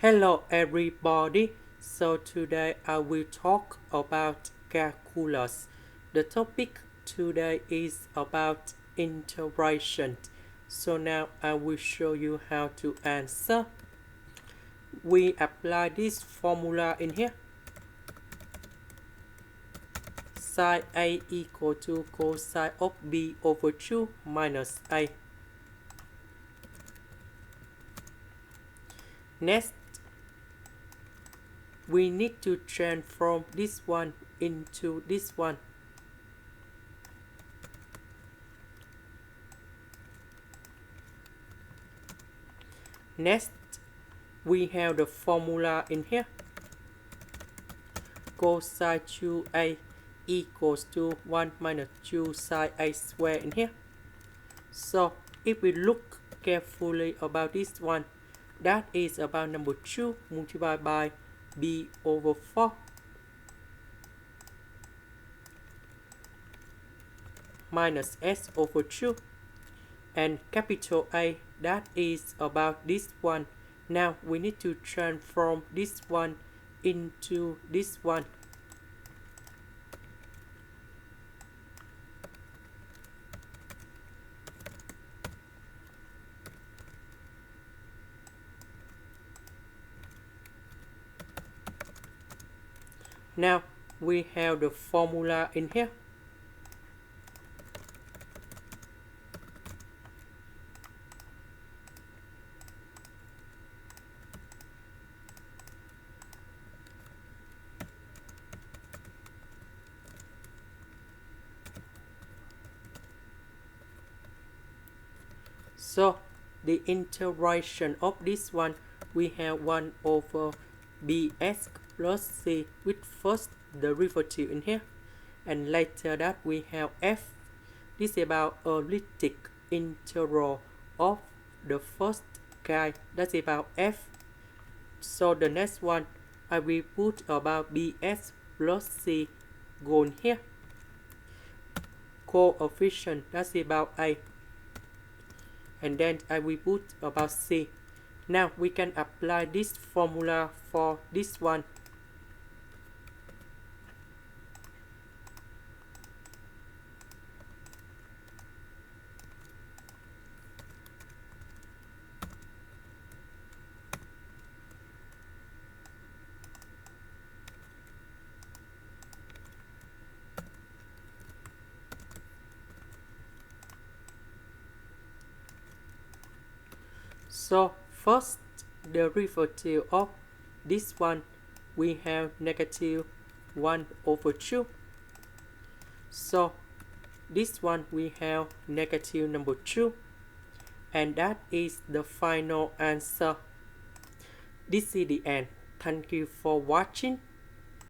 Hello everybody. So today I will talk about calculus. The topic today is about integration. So now I will show you how to answer. We apply this formula in here. Sin A equal to cosine of B over 2 minus A. Next, we need to transform this one into this one. Next, we have the formula in here. Cosine 2a equals to 1 minus 2 sine a squared in here. So, if we look carefully about this one, that is about number 2 multiplied by b over 4 minus s over 2, and capital A, that is about this one. Now we need to transform this one into this one. Now we have the formula in here. So the integration of this one, we have 1 over bx plus c with first derivative in here, and later that we have f. This is about elliptic integral of the first kind, that's about f. So the next one, I will put about bx plus c going here. Coefficient, that's about a, and then I will put about c. Now we can apply this formula for this one. So first derivative of this one, we have negative 1 over 2. So this one we have negative number 2, and that is the final answer. This is the end. Thank you for watching.